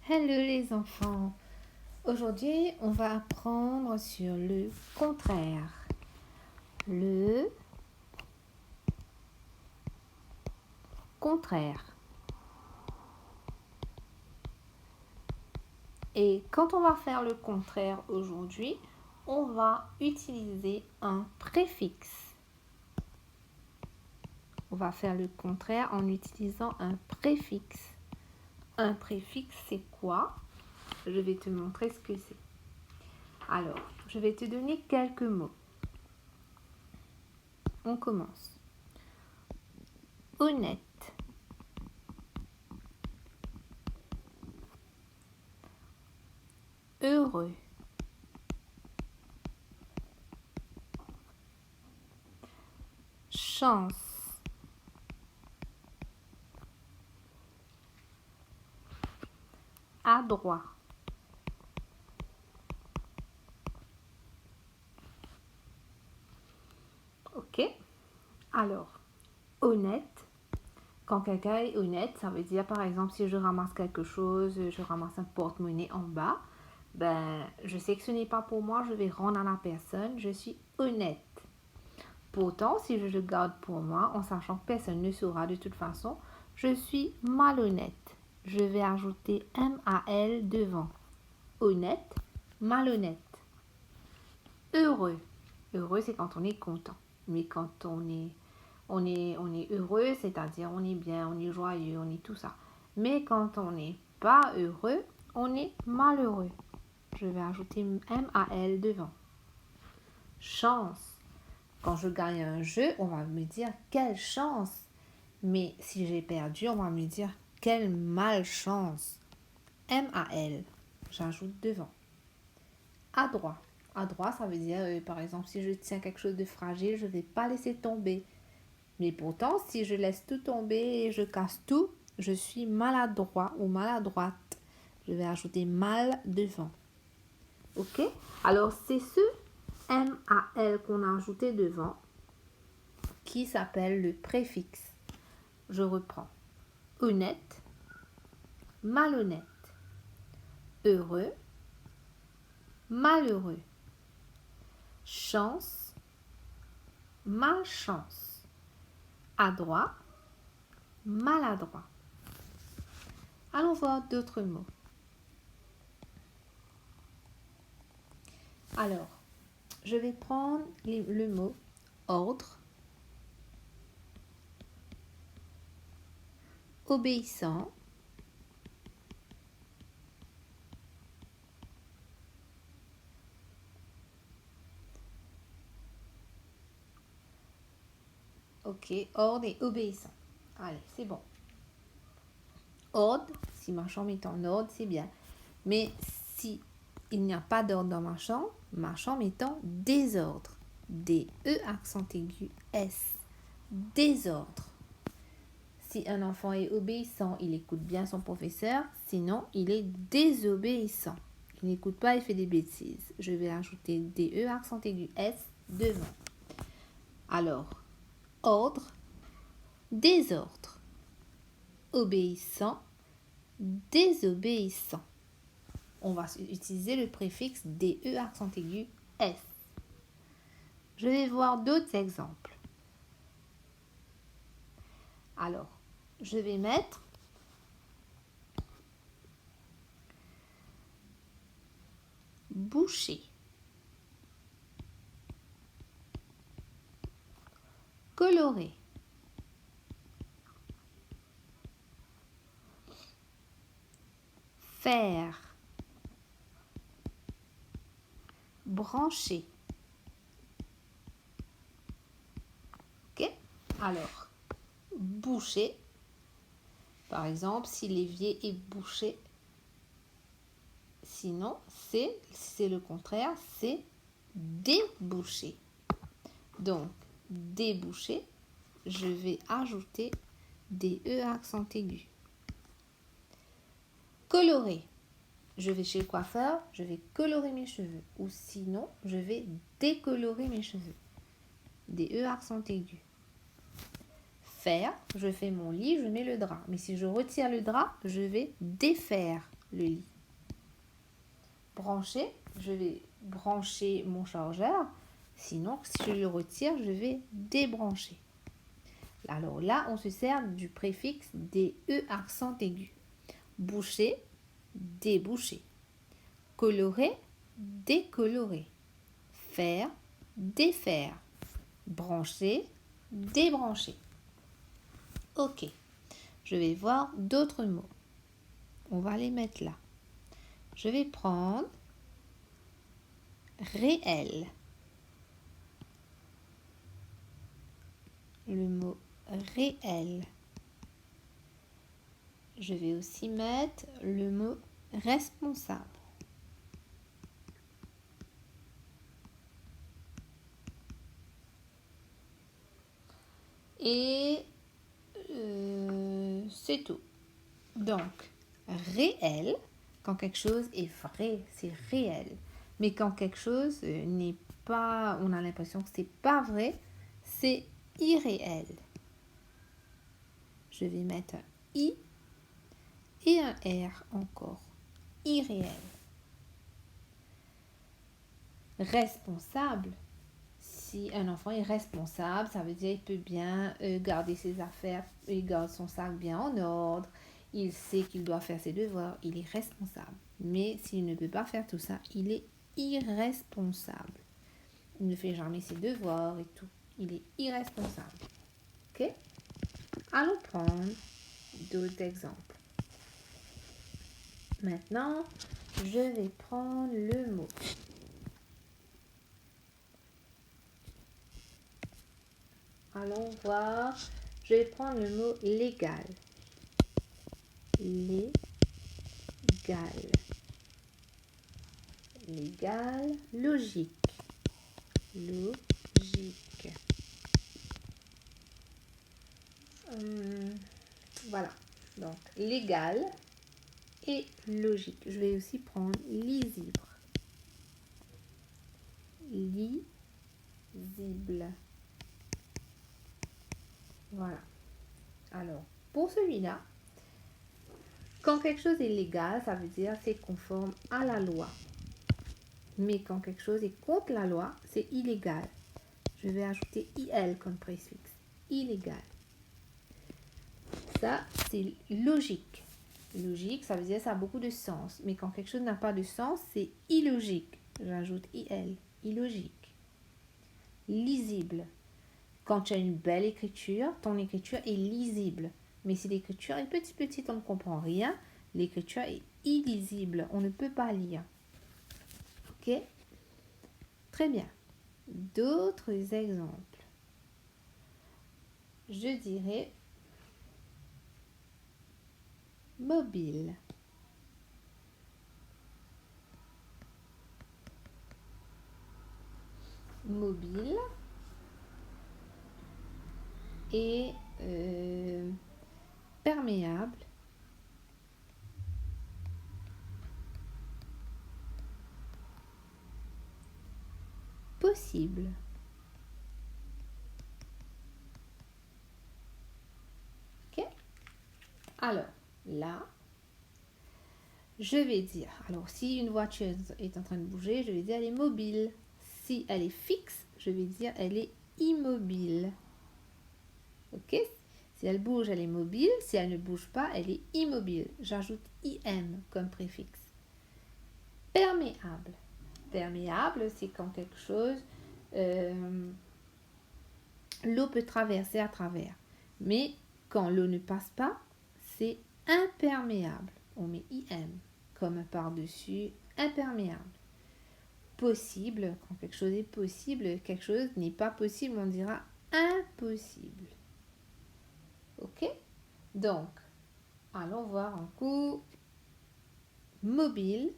Hello les enfants. Aujourd'hui, on va apprendre sur le contraire. Le contraire. Et quand on va faire le contraire aujourd'hui, on va utiliser un préfixe. On va faire le contraire en utilisant un préfixe. Un préfixe, c'est quoi? Je vais te montrer ce que c'est. Alors, je vais te donner quelques mots. On commence. Honnête. Heureux. Chance. Adroit. Ok? Alors, honnête. Quand quelqu'un est honnête, ça veut dire par exemple si je ramasse quelque chose, je ramasse un porte-monnaie en bas, ben je sais que ce n'est pas pour moi, je vais rendre à la personne, je suis honnête. Pourtant, si je le garde pour moi, en sachant que personne ne saura de toute façon, je suis malhonnête. Je vais ajouter M-A-L devant. Honnête, malhonnête. Heureux. Heureux, c'est quand on est content. Mais quand on est heureux, c'est-à-dire on est bien, on est joyeux, on est tout ça. Mais quand on n'est pas heureux, on est malheureux. Je vais ajouter M-A-L devant. Chance. Quand je gagne un jeu, on va me dire quelle chance. Mais si j'ai perdu, on va me dire quelle malchance. M-A-L. J'ajoute devant. Adroit. Adroit, ça veut dire, par exemple, si je tiens quelque chose de fragile, je ne vais pas laisser tomber. Mais pourtant, si je laisse tout tomber et je casse tout, je suis maladroit ou maladroite. Je vais ajouter mal devant. Ok? Alors, c'est ce M-A-L qu'on a ajouté devant qui s'appelle le préfixe. Je reprends. Honnête, malhonnête, heureux, malheureux, chance, malchance, adroit, maladroit. Allons voir d'autres mots. Alors, je vais prendre le mot ordre, obéissant, ok, ordre et obéissant. Allez, c'est bon. Ordre, si ma chambre est en ordre, c'est bien. Mais si il n'y a pas d'ordre dans ma chambre est en désordre. D-E accent aigu S. Désordre. Si un enfant est obéissant, il écoute bien son professeur. Sinon, il est désobéissant. Il n'écoute pas, il fait des bêtises. Je vais ajouter D-E accent aigu S devant. Alors, ordre, désordre, obéissant, désobéissant. On va utiliser le préfixe DE accent aigu S. Je vais voir d'autres exemples. Alors, je vais mettre boucher, colorer, faire, brancher. Ok? Alors, boucher. Par exemple, si l'évier est bouché, sinon, c'est le contraire, c'est débouché. Donc, débouché, je vais ajouter des E accent aigu. Colorer. Je vais chez le coiffeur, je vais colorer mes cheveux. Ou sinon, je vais décolorer mes cheveux. Des E accent aigu. Faire, je fais mon lit, je mets le drap. Mais si je retire le drap, je vais défaire. le lit. Brancher, je vais brancher mon chargeur. Sinon, si je le retire, je vais débrancher. Alors là, on se sert du préfixe DE accent aigu. Boucher, déboucher. Colorer, décolorer. Faire, défaire. Brancher, débrancher. Ok, je vais voir d'autres mots. On va les mettre là. Je vais prendre réel. Le mot réel. Je vais aussi mettre le mot responsable. Et c'est tout. Donc, réel, quand quelque chose est vrai, c'est réel. Mais quand quelque chose n'est pas, on a l'impression que c'est pas vrai, c'est irréel. Je vais mettre un I et un R encore. Irréel. Responsable. Si un enfant est responsable, ça veut dire qu'il peut bien garder ses affaires, il garde son sac bien en ordre, il sait qu'il doit faire ses devoirs, il est responsable. Mais s'il ne peut pas faire tout ça, il est irresponsable. Il ne fait jamais ses devoirs et tout. Il est irresponsable. Ok? Allons prendre d'autres exemples. Maintenant, je vais prendre le mot. Allons voir. Je vais prendre le mot légal. Légal. Légal. Logique. Logique. Voilà. Donc, légal et logique. Je vais aussi prendre lisible. Lisible. Voilà. Alors, pour celui-là, quand quelque chose est légal, ça veut dire c'est conforme à la loi. Mais quand quelque chose est contre la loi, c'est illégal. Je vais ajouter IL comme préfixe. Illégal. Ça, c'est logique. Logique, ça veut dire ça a beaucoup de sens. Mais quand quelque chose n'a pas de sens, c'est illogique. J'ajoute IL. Illogique. Lisible. Quand tu as une belle écriture, ton écriture est lisible. Mais si l'écriture est petite, on ne comprend rien, l'écriture est illisible. On ne peut pas lire. Ok? Très bien. D'autres exemples. Je dirais mobile. Mobile et perméable. Possible. Ok? Alors, là, je vais dire, alors si une voiture est en train de bouger, je vais dire elle est mobile. Si elle est fixe, je vais dire elle est immobile. Ok? Si elle bouge, elle est mobile. Si elle ne bouge pas, elle est immobile. J'ajoute IM comme préfixe. Perméable. Perméable, c'est quand quelque chose, l'eau peut traverser à travers. Mais quand l'eau ne passe pas, c'est imperméable. On met IM comme par-dessus imperméable. Possible, quand quelque chose est possible, quelque chose n'est pas possible, on dira impossible. Ok? Donc, allons voir un coup. Mobile,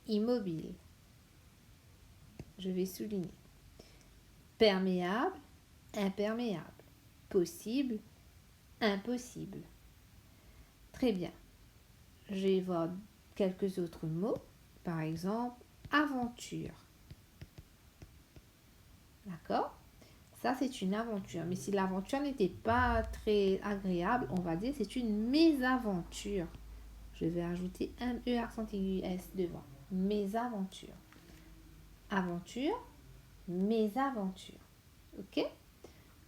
immobile. Je vais souligner. Perméable, imperméable. Possible, impossible. Très bien. Je vais voir quelques autres mots. Par exemple, aventure. D'accord? Ça, c'est une aventure. Mais si l'aventure n'était pas très agréable, on va dire c'est une mésaventure. Je vais ajouter un E accent aigu S devant. Mes aventures. Aventure, mes aventures. Ok?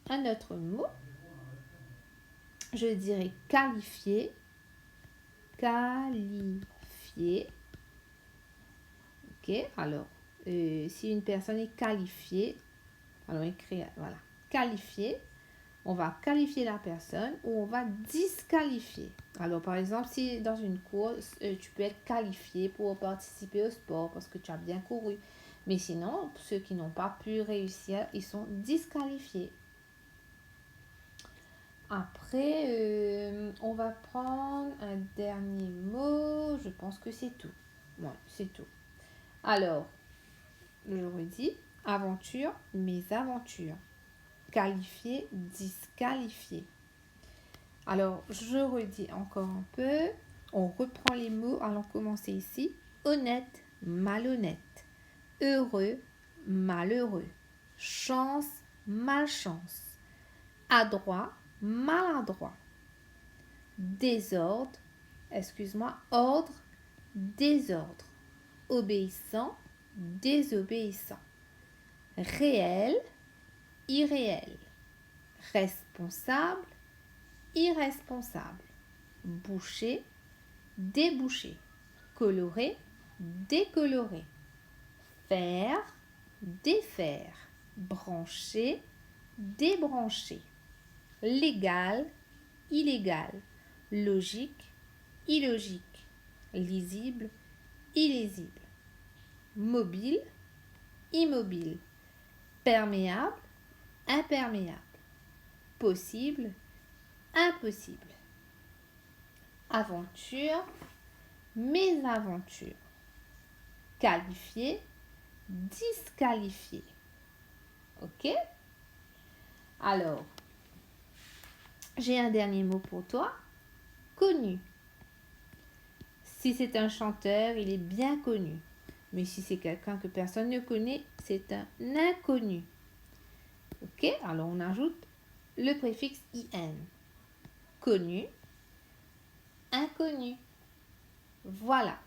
Un autre mot. Je dirais qualifier. Qualifier. Ok? Alors, si une personne est qualifiée, alors écrire, voilà. Qualifier. On va qualifier la personne ou on va disqualifier. Alors, par exemple, si dans une course, tu peux être qualifié pour participer au sport parce que tu as bien couru. Mais sinon, ceux qui n'ont pas pu réussir, ils sont disqualifiés. Après, on va prendre un dernier mot. Je pense que c'est tout. Ouais, c'est tout. Alors, je redis, aventure, mes aventures. Qualifié, disqualifié. Alors, je redis encore un peu. On reprend les mots. Allons commencer ici. Honnête, malhonnête. Heureux, malheureux. Chance, malchance. Adroit, maladroit. Désordre, ordre, désordre. Obéissant, désobéissant. Réel, irréel. Responsable, irresponsable. Bouché, débouché. Coloré, décoloré. Faire, défaire. Branché, débranché. Légal, illégal. Logique, illogique. Lisible, illisible. Mobile, immobile. Perméable, imperméable. Possible, impossible. Aventure, mésaventure. Qualifié, disqualifié. Ok? Alors, j'ai un dernier mot pour toi. Connu. Si c'est un chanteur, il est bien connu. Mais si c'est quelqu'un que personne ne connaît, c'est un inconnu. Ok? Alors, on ajoute le préfixe IN. Connu, inconnu. Voilà.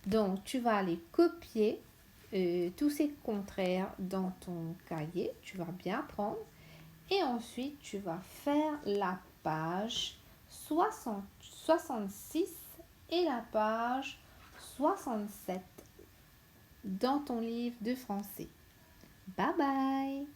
Donc, tu vas aller copier tous ces contraires dans ton cahier. Tu vas bien prendre. Et ensuite, tu vas faire la page 66 et la page 67 dans ton livre de français. Bye bye!